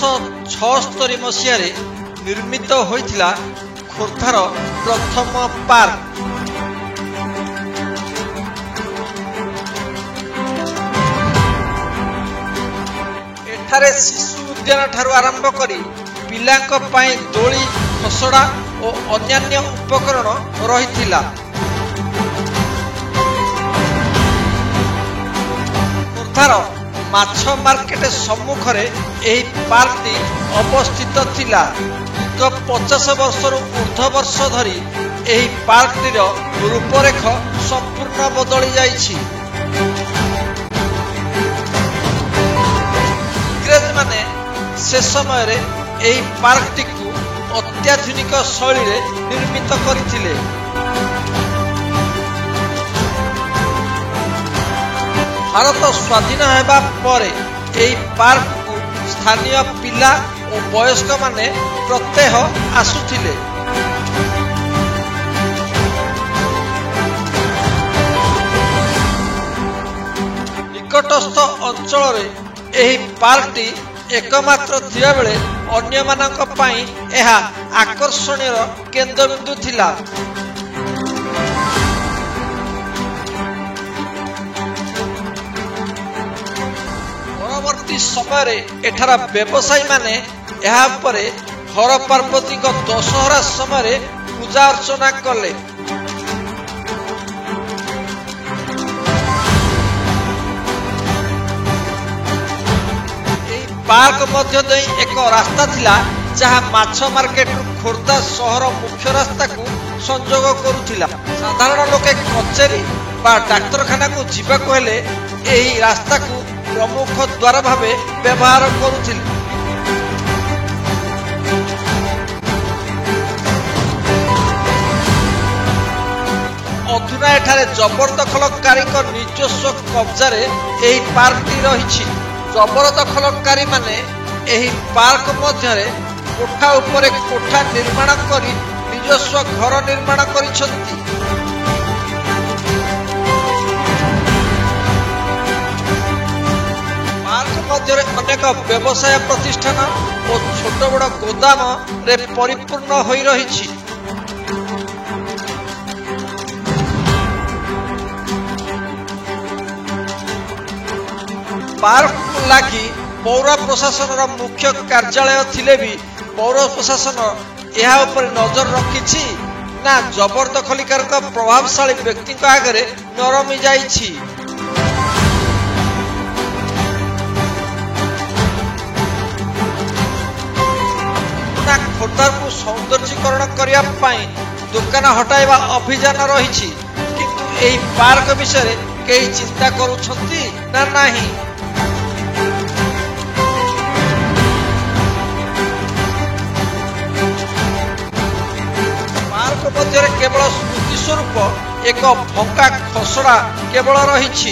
1876 ମସିହାରେ ନିର୍ମିତ ହୋଇଥିଲା ଖୋର୍ଦ୍ଧାର ପ୍ରଥମ ପାର୍କ। ଏଠାରେ ଶିଶୁ ଉଦ୍ୟାନ ଠାରୁ ଆରମ୍ଭ କରି ପିଲାଙ୍କ ପାଇଁ ଦୋଳି, ଖସଡ଼ା ଓ ଅନ୍ୟାନ୍ୟ ଉପକରଣ ରହିଥିଲା। ଖୋର୍ଦ୍ଧାର ମାଛ ମାର୍କେଟ ସମ୍ମୁଖରେ ଏହି ପାର୍କଟି ଅବସ୍ଥିତ ଥିଲା। ଦୀର୍ଘ 50 ବର୍ଷରୁ ଉର୍ଦ୍ଧ୍ୱ ବର୍ଷ ଧରି ଏହି ପାର୍କଟିର ରୂପରେଖ ସମ୍ପୂର୍ଣ୍ଣ ବଦଳି ଯାଇଛି। ଇଂରେଜମାନେ ସେ ସମୟରେ ଏହି ପାର୍କଟିକୁ ଅତ୍ୟାଧୁନିକ ଶୈଳୀରେ ନିର୍ମିତ କରିଥିଲେ। ଭାରତ ସ୍ୱାଧୀନ ହେବା ପରେ ଏହି ପାର୍କକୁ ସ୍ଥାନୀୟ ପିଲା ଓ ବୟସ୍କମାନେ ପ୍ରତ୍ୟହ ଆସୁଥିଲେ। ନିକଟସ୍ଥ ଅଞ୍ଚଳରେ ଏହି ପାର୍କଟି ଏକମାତ୍ର ଥିବାବେଳେ ଅନ୍ୟମାନଙ୍କ ପାଇଁ ଏହା ଆକର୍ଷଣୀୟର କେନ୍ଦ୍ରବିନ୍ଦୁ ଥିଲା। ପରବର୍ତ୍ତୀ ସମୟରେ ଏଠାର ବ୍ୟବସାୟୀମାନେ ଏହା ଉପରେ ହର ପାର୍ବତୀଙ୍କ ଦଶହରା ସମୟରେ ପୂଜା ଅର୍ଚ୍ଚନା କଲେ। ପାର୍କ ମଧ୍ୟ ଦେଇ ଏକ ରାସ୍ତା ଥିଲା ଯାହା ମାଛ ମାର୍କେଟରୁ ଖୋର୍ଦ୍ଧା ସହର ମୁଖ୍ୟ ରାସ୍ତାକୁ ସଂଯୋଗ କରୁଥିଲା। ସାଧାରଣ ଲୋକେ କଚେରୀ ବା ଡାକ୍ତରଖାନାକୁ ଯିବାକୁ ହେଲେ ଏହି ରାସ୍ତାକୁ ପ୍ରମୁଖ ଦ୍ୱାର ଭାବେ ବ୍ୟବହାର କରୁଥିଲେ। ଅଧୁନା ଏଠାରେ ଜବରଦଖଲକାରୀଙ୍କ ନିଜସ୍ୱ କବ୍ଜାରେ ଏହି ପାର୍କଟି ରହିଛି। ଜବରଦଖଲକାରୀ ମାନେ ଏହି ପାର୍କ ମଧ୍ୟରେ କୋଠା ଉପରେ କୋଠା ନିର୍ମାଣ କରି ନିଜସ୍ୱ ଘର ନିର୍ମାଣ କରିଛନ୍ତି। ପାର୍କ ମଧ୍ୟରେ ଅନେକ ବ୍ୟବସାୟ ପ୍ରତିଷ୍ଠାନ ଓ ଛୋଟ ବଡ଼ ଗୋଦାମରେ ପରିପୂର୍ଣ୍ଣ ହୋଇ ରହିଛି। ପାର୍କକୁ ଲାଗି ପୌର ପ୍ରଶାସନର ମୁଖ୍ୟ କାର୍ଯ୍ୟାଳୟ ଥିଲେ ବି ପୌର ପ୍ରଶାସନ ଏହା ଉପରେ ନଜର ରଖିଛି ନା ଜବରଦଖଲକାରୀଙ୍କ ପ୍ରଭାବଶାଳୀ ବ୍ୟକ୍ତିଙ୍କ ଆଗରେ ନରମି ଯାଇଛି। ଖୋର୍ଦ୍ଧାକୁ ସୌନ୍ଦର୍ଯ୍ୟକରଣ କରିବା ପାଇଁ ଦୋକାନ ହଟାଇବା ଅଭିଯାନ ରହିଛି, କିନ୍ତୁ ଏହି ପାର୍କ ବିଷୟରେ କେହି ଚିନ୍ତା କରୁଛନ୍ତି ନା ନାହିଁ? ମଧ୍ୟରେ କେବଳ ସ୍ମୃତି ସ୍ୱରୂପ ଏକ ଭଙ୍ଗା ଖସଡ଼ା କେବଳ ରହିଛି।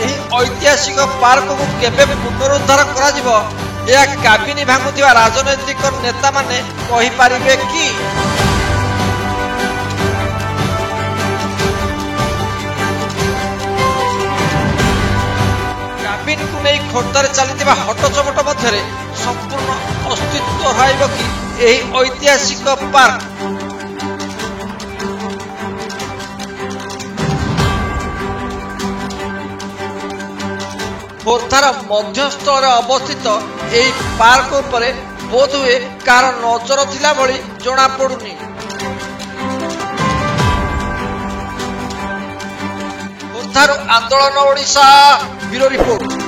ଏହି ଐତିହାସିକ ପାର୍କକୁ କେବେ ପୁନରୁଦ୍ଧାର କରାଯିବ ଏହା କାବିନି ଭାଙ୍ଗୁଥିବା ରାଜନୈତିକ ନେତାମାନେ କହିପାରିବେ କି? କାବିନିକୁ ନେଇ ଖୋର୍ଦ୍ଧାରେ ଚାଲିଥିବା ହଟଚମଟ ମଧ୍ୟରେ ସମ୍ପୂର୍ଣ୍ଣ ଅସ୍ତିତ୍ୱ ହରାଇବ କି ଏହି ଐତିହାସିକ ପାର୍କ? ଖୋର୍ଦ୍ଧାର ମଧ୍ୟସ୍ଥଳରେ ଅବସ୍ଥିତ ଏହି ପାର୍କ ଉପରେ ବୋଧହୁଏ କାହାର ନଜର ଥିଲା ଭଳି ଜଣାପଡୁନି। ଖୋର୍ଦ୍ଧାରୁ ଆନ୍ଦୋଳନ ଓଡ଼ିଶା ବ୍ୟୁରୋ ରିପୋର୍ଟ।